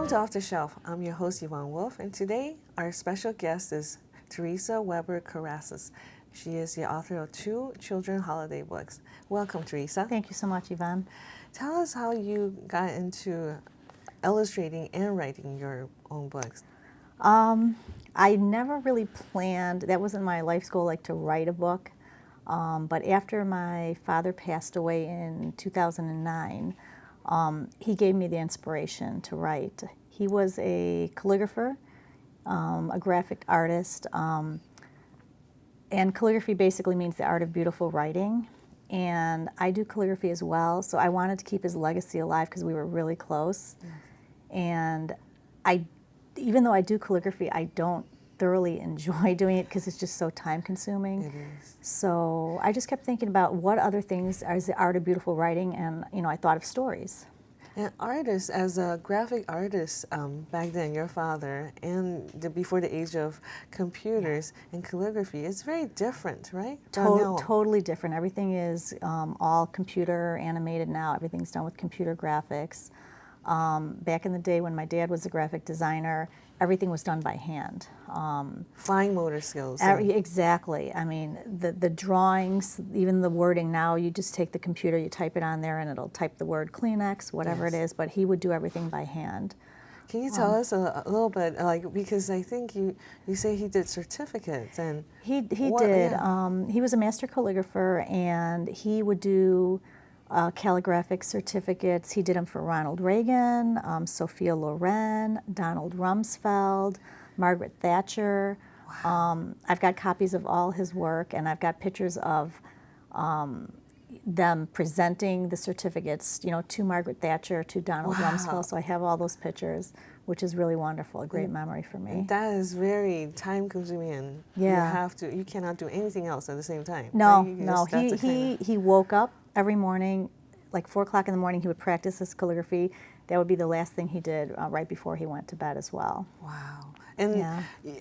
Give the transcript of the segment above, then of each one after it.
to Off the Shelf. I'm your host, Yvonne Wolf, and today our special guest is Theresa Corasis. She is the author of 2 children holiday books. Welcome, Theresa. Thank you so much, Yvonne. Tell us how you got into illustrating and writing your own books. I never really planned, that wasn't my life's goal, like to write a book. But after my father passed away in 2009, he gave me the inspiration to write. He was a calligrapher, a graphic artist, and calligraphy basically means the art of beautiful writing. And I do calligraphy as well, so I wanted to keep his legacy alive because we were really close. Yes. And even though I do calligraphy, I don't thoroughly enjoy doing it because it's just so time consuming. It is. So I just kept thinking about what other things is the art of beautiful writing, and I thought of stories. And artists, as a graphic artist back then, your father, and before the age of computers and calligraphy, it's very different, right? Totally different. Everything is all computer animated now. Everything's done with computer graphics. Back in the day when my dad was a graphic designer, everything was done by hand. Fine motor skills. Exactly. I mean, the drawings, even the wording now, you just take the computer, you type it on there, and it'll type the word Kleenex, whatever it is, but he would do everything by hand. Can you tell us a little bit, because I think you say he did certificates and... He did. Yeah. He was a master calligrapher, and he would do calligraphic certificates. He did them for Ronald Reagan, Sophia Loren, Donald Rumsfeld, Margaret Thatcher. Wow. I've got copies of all his work, and I've got pictures of them presenting the certificates, to Margaret Thatcher, to Donald Rumsfeld. So I have all those pictures, which is really wonderful, a great memory for me. That is very time-consuming, and you cannot do anything else at the same time. No, right? He woke up every morning, like 4 o'clock in the morning, he would practice his calligraphy. That would be the last thing he did right before he went to bed as well. Wow. And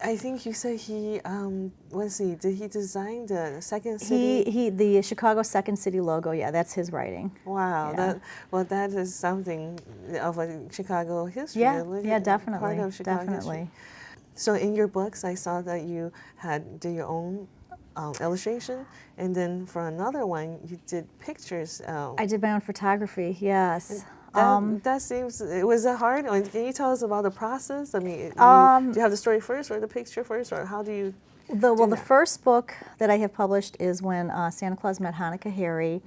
I think you said did he design the Second City? The Chicago Second City logo, that's his writing. Wow. Yeah. That is something of a Chicago history. Yeah, definitely. Part of Chicago history. So in your books, I saw that you did your own illustration, and then for another one, you did pictures. I did my own photography, yes. That seems, was it hard? Can you tell us about the process? I mean, do you have the story first, or the picture first, or how do you the first book that I have published is when Santa Claus Met Hanukkah Harry.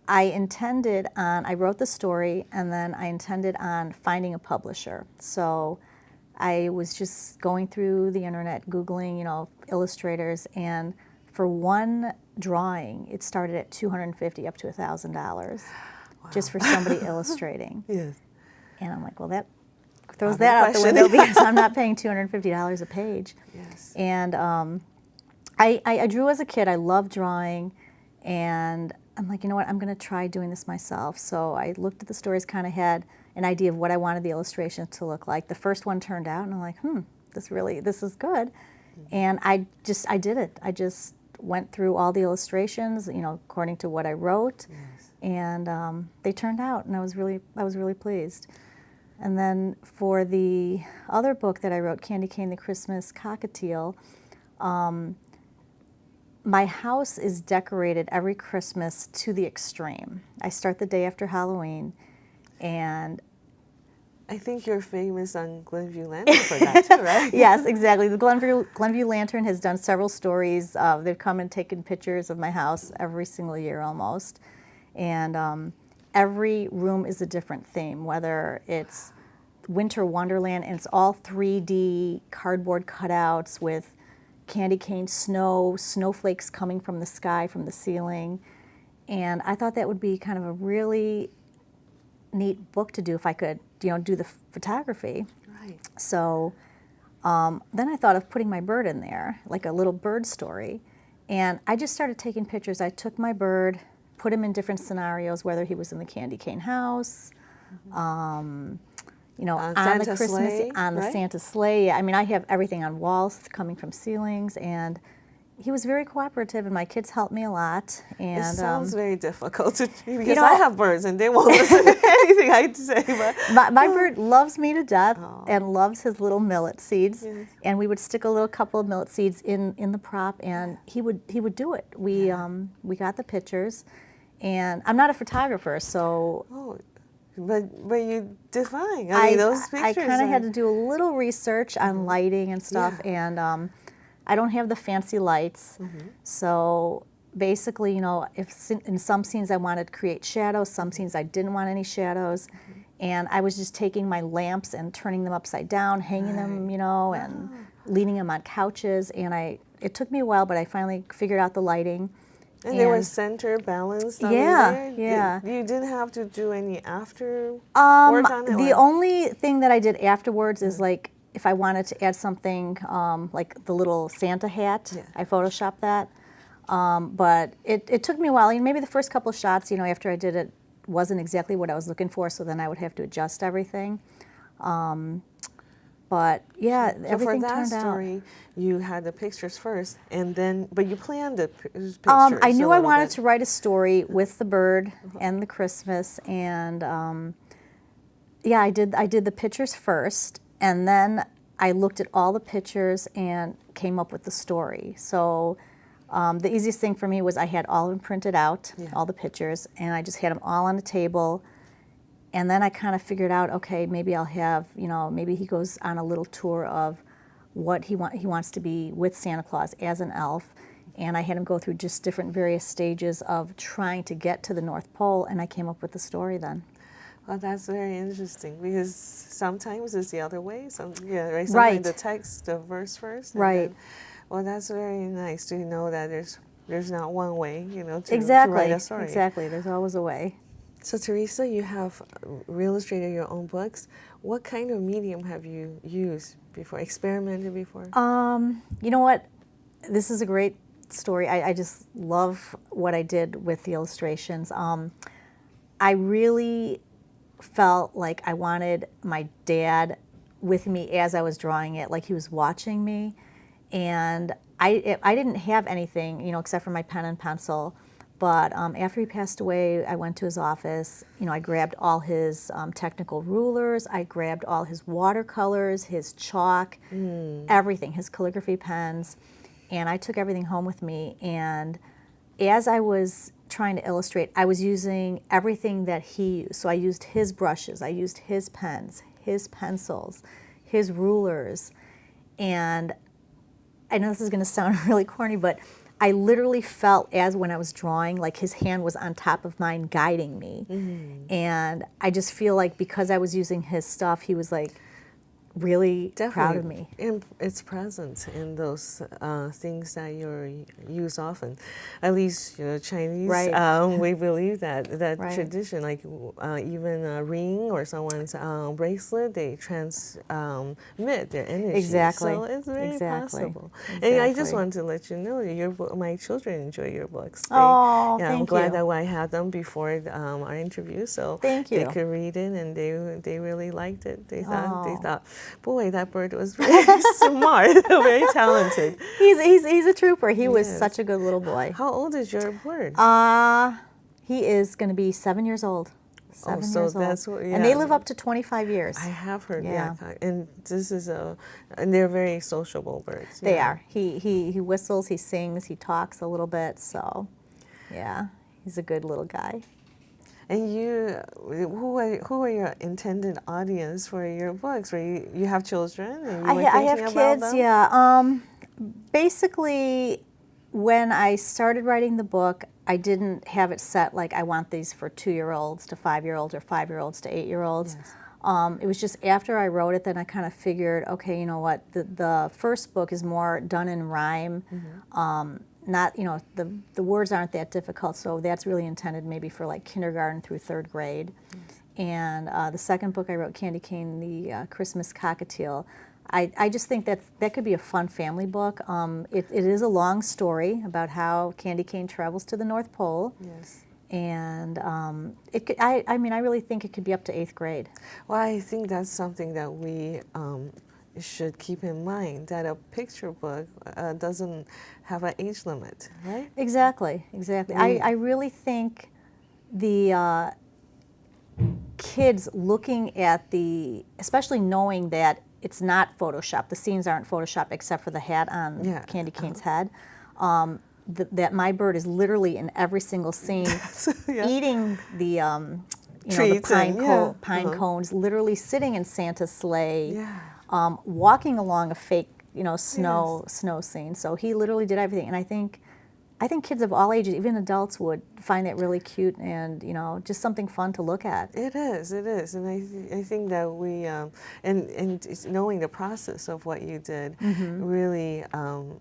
I wrote the story, and then I intended on finding a publisher. So I was just going through the internet, Googling, illustrators, and for one drawing, it started at $250 up to $1,000, just for somebody illustrating. Yes. And I'm like, well, that throws that out the window because I'm not paying $250 a page. Yes. And I drew as a kid. I loved drawing, and I'm like, you know what? I'm going to try doing this myself. So I looked at the stories, kind of had an idea of what I wanted the illustration to look like. The first one turned out, and I'm like, this is good. And I did it. I just went through all the illustrations, according to what I wrote, and they turned out, and I was really pleased. And then for the other book that I wrote, Candy Cane the Christmas Cockatiel, my house is decorated every Christmas to the extreme. I start the day after Halloween, and I think you're famous on Glenview Lantern for that too, right? Yes, exactly. The Glenview Lantern has done several stories. They've come and taken pictures of my house every single year almost. And every room is a different theme, whether it's Winter Wonderland, and it's all 3D cardboard cutouts with candy cane snowflakes coming from the sky, from the ceiling. And I thought that would be kind of a really neat book to do if I could, do the photography. Right. So then I thought of putting my bird in there, like a little bird story. And I just started taking pictures. I took my bird, put him in different scenarios, whether he was in the candy cane house, on the Christmas, on the Santa sleigh. I mean, I have everything on walls coming from ceilings, and he was very cooperative, and my kids helped me a lot. And it sounds very difficult to because know, I have birds and they won't listen to anything I say. But my bird loves me to death oh. and loves his little millet seeds. Yes. And we would stick a little couple of millet seeds in the prop, and he would do it. We got the pictures, and I'm not a photographer, so. Oh. But you define. I mean, those pictures. I kind of had to do a little research on lighting and stuff, and I don't have the fancy lights. So basically, you know, if in some scenes I wanted to create shadows, some scenes I didn't want any shadows, and I was just taking my lamps and turning them upside down, hanging them, you know, and leaning them on couches. And it took me a while, but I finally figured out the lighting. And there was center balance. Yeah. You didn't have to do any after work on it? The only thing that I did afterwards is like if I wanted to add something like the little Santa hat, I photoshopped that. But it took me a while. Maybe the first couple of shots, you know, after I did it wasn't exactly what I was looking for, so then I would have to adjust everything. But yeah, so everything turned out. for that story, you had the pictures first, and then, but you planned the pictures. I knew I wanted to write a story with the bird and the Christmas, and yeah, I did the pictures first, and then I looked at all the pictures and came up with the story. So the easiest thing for me was I had all of them printed out, all the pictures, and I just had them all on the table. And then I kind of figured out, okay, maybe I'll have, you know, maybe he goes on a little tour of what he wants to be with Santa Claus as an elf. And I had him go through just different various stages of trying to get to the North Pole, and I came up with the story then. Well, that's very interesting because sometimes it's the other way. Sometimes the text, the verse first. Then, well, that's very nice to know that there's not one way, you know, to write a story. Exactly. There's always a way. So, Theresa, you have illustrated your own books. What kind of medium have you used before, experimented before? You know what? This is a great story. I just love what I did with the illustrations. I really felt like I wanted my dad with me as I was drawing it, like he was watching me. And I didn't have anything, you know, except for my pen and pencil. But after he passed away, I went to his office. You know, I grabbed all his technical rulers. I grabbed all his watercolors, his chalk, everything, his calligraphy pens. And I took everything home with me. And as I was trying to illustrate, I was using everything that he used. So I used his brushes. I used his pens, his pencils, his rulers. And I know this is going to sound really corny, but I literally felt as when I was drawing, like his hand was on top of mine guiding me. And I just feel like because I was using his stuff, he was like really proud of me. And it's present in those things that you use often. At least, you know, Chinese, we believe that tradition, like even a ring or someone's bracelet, they transmit their energy. Exactly. So it's very possible. Exactly. And I just want to let you know that my children enjoy your books. Thank I'm glad you. that I had them before our interview, so Thank you. they could read it, and they really liked it. They thought, boy, that bird was very smart, very talented. He's a trooper. He was such a good little boy. How old is your bird? He is going to be 7 years old. 7 years old. That's what, And they live up to 25 years. I have heard that. And this is and they're very sociable birds. They are. He whistles, he sings, he talks a little bit. So, yeah, he's a good little guy. And who are your intended audience for your books? Where you have children? And I have kids. Yeah. Basically, when I started writing the book, I didn't have it set like I want these for 2-year-olds to 5-year-olds or 5-year-olds to 8-year-olds. It was just after I wrote it, then I kind of figured, okay, you know what? The first book is more done in rhyme. Not, you know, the words aren't that difficult, so that's really intended maybe for like kindergarten through 3rd grade. And the second book I wrote, Candy Cane, the Christmas Cockatiel, I just think that could be a fun family book. It is a long story about how Candy Cane travels to the North Pole. And I mean, I really think it could be up to 8th grade. Well, I think that's something that we should keep in mind that a picture book doesn't have an age limit, right? Exactly, exactly. I really think the kids looking at especially knowing that it's not Photoshopped, the scenes aren't Photoshopped except for the hat on Candy Cane's head, that my bird is literally in every single scene eating the the pine cones, literally sitting in Santa's sleigh, walking along a fake snow scene. So he literally did everything, and I think kids of all ages, even adults, would find that really cute and just something fun to look at. It is, and I think that we and knowing the process of what you did really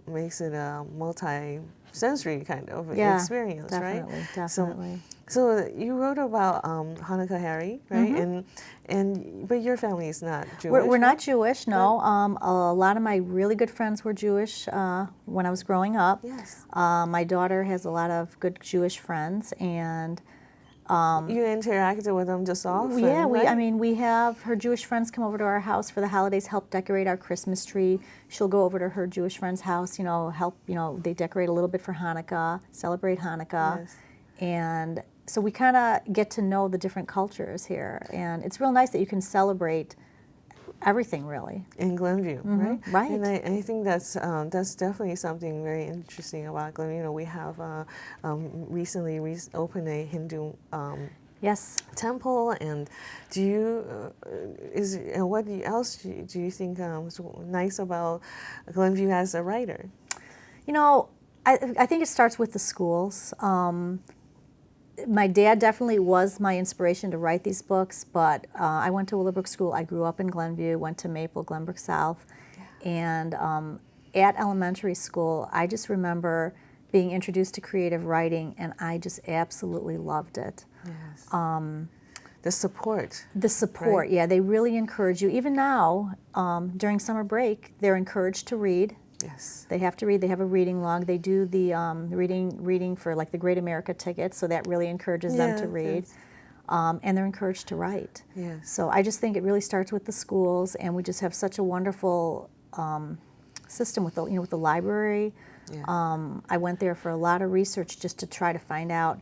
makes it a multi-sensory kind of experience, definitely, right? Definitely. So you wrote about Hanukkah Harry, right? But your family is not Jewish. We're not Jewish, no. A lot of my really good friends were Jewish when I was growing up. Yes. My daughter has a lot of good Jewish friends, and you interacted with them just often. Yeah, right? we have her Jewish friends come over to our house for the holidays, help decorate our Christmas tree. She'll go over to her Jewish friend's house, help, they decorate a little bit for Hanukkah, celebrate Hanukkah. Yes. And so we kind of get to know the different cultures here. And it's real nice that you can celebrate everything, really. In Glenview, right? Right. And I think that's definitely something very interesting about Glenview. We have recently opened a Hindu yes. temple, and do you what else do you think is nice about Glenview as a writer? I think it starts with the schools. My dad definitely was my inspiration to write these books, but I went to Willowbrook School. I grew up in Glenview, went to Maple, Glenbrook South, and at elementary school, I just remember being introduced to creative writing, and I just absolutely loved it. Yes. The support. The support, right? Yeah, they really encourage you. Even now, during summer break, they're encouraged to read. Yes. They have to read. They have a reading log. They do the reading for like the Great America tickets, so that really encourages them to read. Yes. And they're encouraged to write. Yes. So I just think it really starts with the schools, and we just have such a wonderful system with the library. Yes. I went there for a lot of research just to try to find out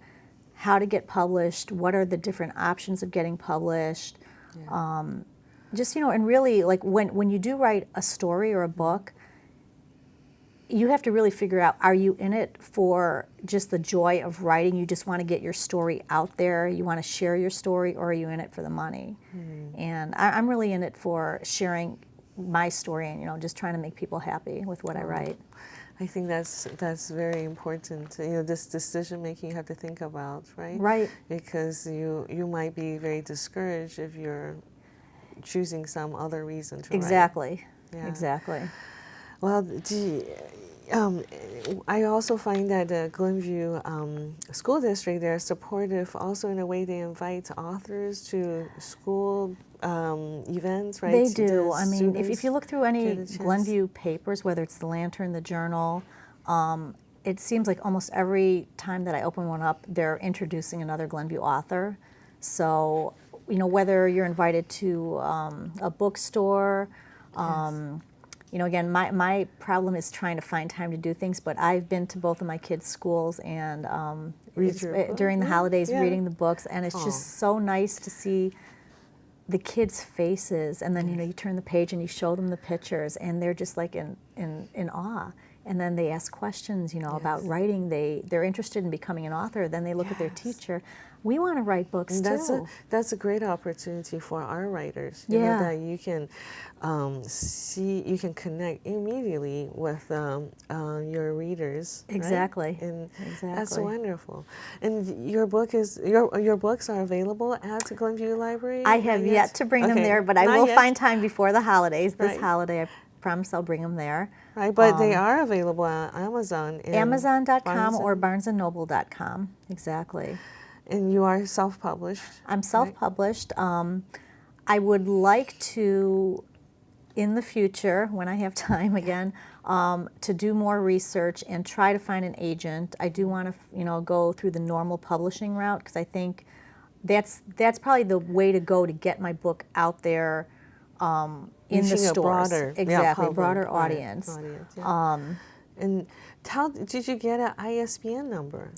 how to get published, what are the different options of getting published. Yeah. And really, like when you do write a story or a book, you have to really figure out, are you in it for just the joy of writing? You just want to get your story out there, you want to share your story, or are you in it for the money? And I'm really in it for sharing my story and just trying to make people happy with what I write. I think that's very important. This decision making you have to think about, right? Right. Because you might be very discouraged if you're choosing some other reason to write. Exactly. Yeah. Exactly. Well, I also find that the Glenview School District, they're supportive also in a way. They invite authors to school events, right? They do. I mean, if you look through any Glenview papers, whether it's the Lantern, the Journal, it seems like almost every time that I open one up, they're introducing another Glenview author. So, whether you're invited to a bookstore, again, my problem is trying to find time to do things, but I've been to both of my kids' schools and during the holidays reading the books, and it's just so nice to see the kids' faces, and then you turn the page and you show them the pictures, and they're just like in awe. And then they ask questions, about writing. They're interested in becoming an author. Then they look at their teacher. We want to write books too. That's a great opportunity for our writers. That you can you can connect immediately with your readers. Exactly. Right? And that's wonderful. And your books are available at Glenview Library? I have yet to bring them there, but I will find time before the holidays. This holiday, I promise I'll bring them there. Right, but they are available on Amazon. Amazon.com or BarnesandNoble.com. Exactly. And you are self-published? I'm self-published. I would like to, in the future, when I have time again, to do more research and try to find an agent. I do want to, go through the normal publishing route, because I think that's probably the way to go to get my book out there in the Reaching a stores. broader, Exactly, public, broader audience. And how did you get an ISBN number?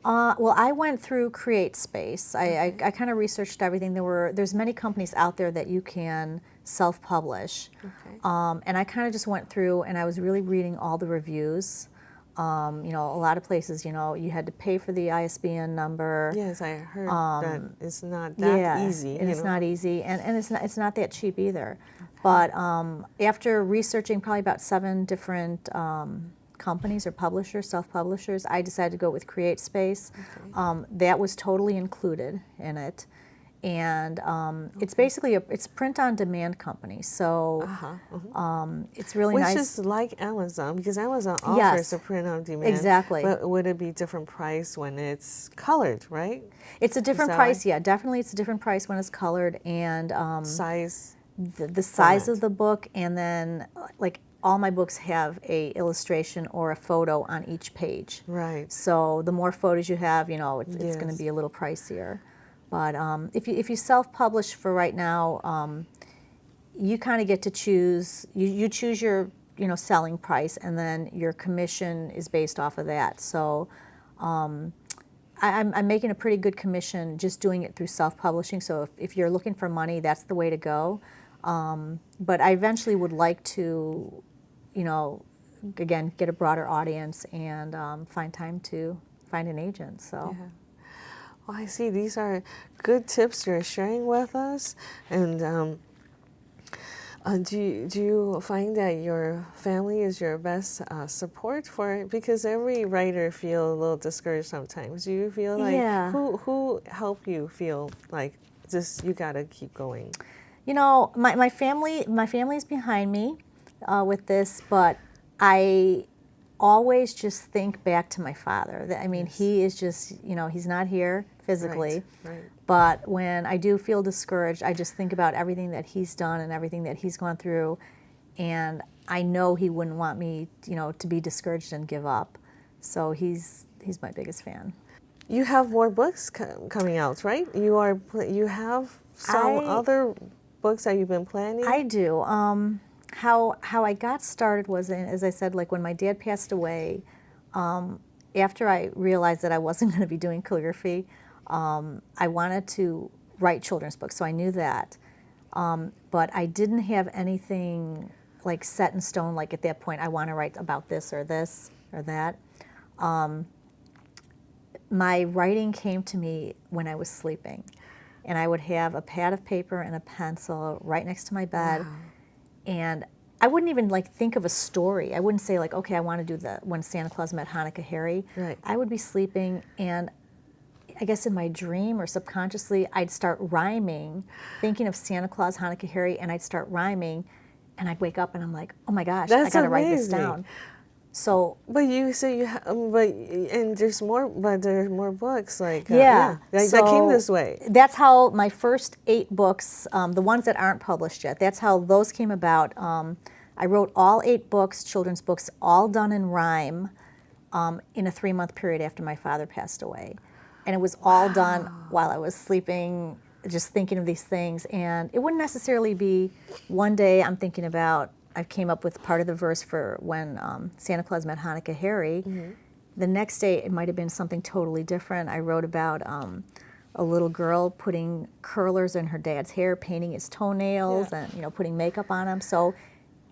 Well, I went through CreateSpace. I kind of researched everything. There's many companies out there that you can self-publish. Okay. And I kind of just went through and I was really reading all the reviews. You know, a lot of places, you know, you had to pay for the ISBN number. Yes, I heard that it's not that easy. And it's not easy, and it's not that cheap either. But after researching probably about 7 different companies or publishers, self-publishers, I decided to go with CreateSpace. That was totally included in it. And it's basically it's print-on-demand company, so it's really nice. Which is like Amazon, because Amazon offers a print-on-demand. Exactly. But would it be different price when it's colored, right? It's a different price, yeah. Definitely, it's a different price when it's colored, and size. The size of the book, and then like all my books have a illustration or a photo on each page. Right. So the more photos you have, you know, it's going to be a little pricier. But if you self-publish for right now, you kind of get to choose. You choose your selling price, and then your commission is based off of that. So I'm making a pretty good commission just doing it through self-publishing. So if you're looking for money, that's the way to go. But I eventually would like to, again, get a broader audience and find time to find an agent. So. Yeah. Well, I see these are good tips you're sharing with us. And do you find that your family is your best support for it? Because every writer feels a little discouraged sometimes. Do you feel like who help you feel like just you got to keep going? My family's behind me with this, but I always just think back to my father. I mean, he is just, he's not here physically, right. But when I do feel discouraged, I just think about everything that he's done and everything that he's gone through, and I know he wouldn't want me, to be discouraged and give up. So he's my biggest fan. You have more books coming out, right? You have some other books that you've been planning? I do. How I got started was, as I said, like when my dad passed away, after I realized that I wasn't going to be doing calligraphy, I wanted to write children's books, so I knew that. But I didn't have anything like set in stone, like at that point, I want to write about this or that. My writing came to me when I was sleeping. And I would have a pad of paper and a pencil right next to my bed. Wow. And I wouldn't even think of a story. I wouldn't say okay, I want to do when Santa Claus met Hanukkah Harry. Right. I would be sleeping, and I guess in my dream or subconsciously, I'd start rhyming, thinking of Santa Claus, Hanukkah Harry, and I'd start rhyming, and I'd wake up and I'm like, oh my gosh, I got to write this down. So, but you say and there's more books that came this way. That's how my first 8 books, the ones that aren't published yet, that's how those came about. I wrote all 8 books, children's books, all done in rhyme, in a 3-month period after my father passed away, and it was all done while I was sleeping, just thinking of these things. And it wouldn't necessarily be one day I'm thinking about. I came up with part of the verse for when Santa Claus met Hanukkah Harry. Mm-hmm. The next day, it might have been something totally different. I wrote about a little girl putting curlers in her dad's hair, painting his toenails, and putting makeup on him. So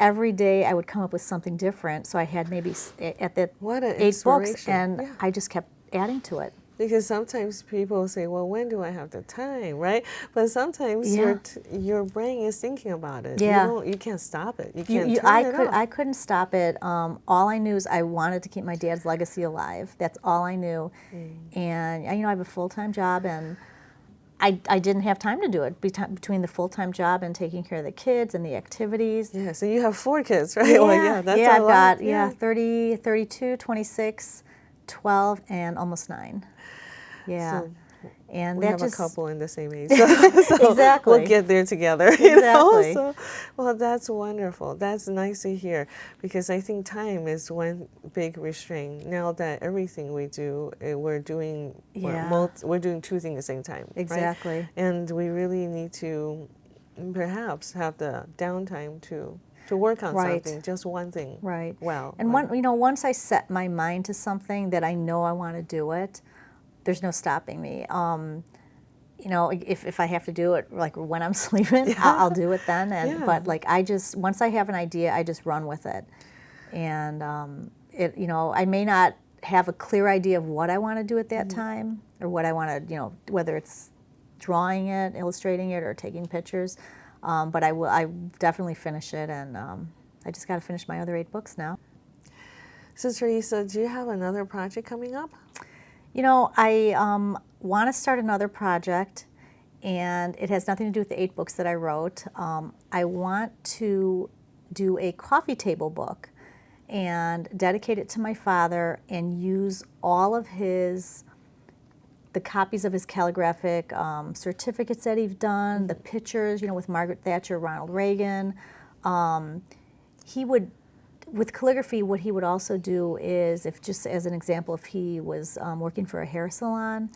every day, I would come up with something different. So I had maybe at that 8 books, and I just kept adding to it. Because sometimes people say, well, when do I have the time, right? But sometimes your brain is thinking about it. Yeah. You can't stop it. You can't turn it off. I couldn't stop it. All I knew is I wanted to keep my dad's legacy alive. That's all I knew. And I have a full-time job, and I didn't have time to do it between the full-time job and taking care of the kids and the activities. Yeah, so you have 4 kids, right? Yeah, well, that's I've got 30, 32, 26, 12, and almost 9. Yeah, so and we have a couple in the same age, so exactly. We'll get there together. Exactly. So, well, that's wonderful. That's nice to hear, because I think time is one big restraint. Now that everything we do, we're doing we're doing 2 things at the same time. Exactly. Right? And we really need to perhaps have the downtime to work on something, just one thing. Right. Well, and once I set my mind to something that I know I want to do it, there's no stopping me. If I have to do it like when I'm sleeping, I'll do it then. But like once I have an idea, I just run with it. And I may not have a clear idea of what I want to do at that time, or what I want to, whether it's drawing it, illustrating it, or taking pictures. But I definitely finish it, and I just got to finish my other 8 books now. So Theresa, do you have another project coming up? I want to start another project, and it has nothing to do with the 8 books that I wrote. I want to do a coffee table book and dedicate it to my father, and use all of the copies of his calligraphic certificates that he's done, the pictures, with Margaret Thatcher, Ronald Reagan. With calligraphy, what he would also do is, just as an example, if he was working for a hair salon,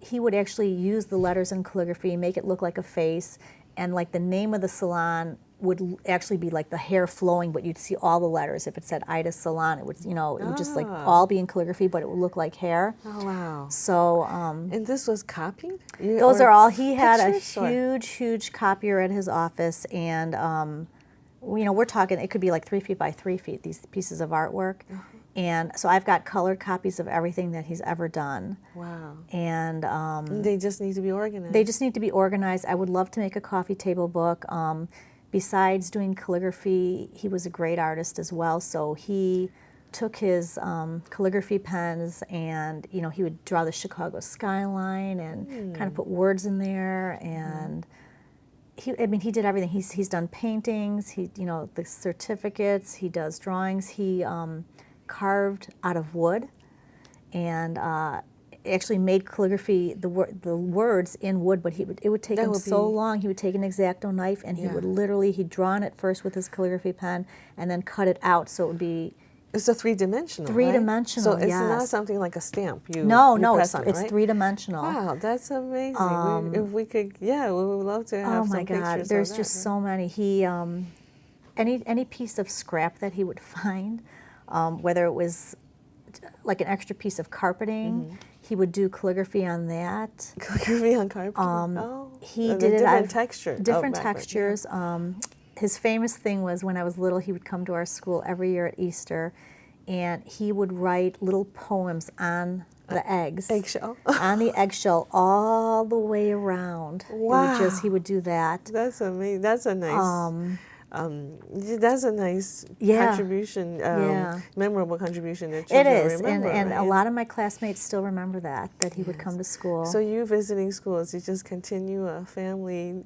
he would actually use the letters in calligraphy, make it look like a face, and like the name of the salon would actually be like the hair flowing, but you'd see all the letters. If it said Ida Salon, it would, it would just like all be in calligraphy, but it would look like hair. Oh, wow. So, and this was copied? Those are all, he had a pictures, huge copier at his office, and we're talking, it could be like 3 feet by 3 feet, these pieces of artwork. And so I've got colored copies of everything that he's ever done. Wow. And they just need to be organized. They just need to be organized. I would love to make a coffee table book. Besides doing calligraphy, he was a great artist as well. So he took his calligraphy pens, and he would draw the Chicago skyline and kind of put words in there. And he did everything. He's done paintings. The certificates. He does drawings. He carved out of wood, and actually made calligraphy, the words in wood, but it would take him so long. He would take an X-Acto knife, and he would literally, he'd draw on it first with his calligraphy pen, and then cut it out so it would be... It's a three-dimensional, Three-dimensional, right? So it's not something like a stamp. No, it's right? three-dimensional. Wow, that's amazing. If we could, we would love to have some pictures. Oh my God, there's just so many. He, any piece of scrap that he would find, whether it was like an extra piece of carpeting, he would do calligraphy on that. Calligraphy on carpeting? He did different texture. Different textures. His famous thing was, when I was little, he would come to our school every year at Easter, and he would write little poems on the eggs. Eggshell? On the eggshell all the way around. Wow. He would do that. That's amazing. That's a nice... that's a nice contribution, memorable contribution that children remember. And right? a lot of my classmates still remember that he would come to school. So you visiting schools, you just continue a family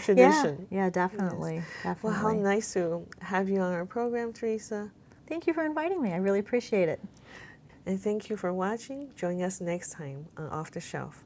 tradition. Yeah, definitely. Well, how nice to have you on our program, Theresa. Thank you for inviting me. I really appreciate it. And thank you for watching. Join us next time on Off the Shelf.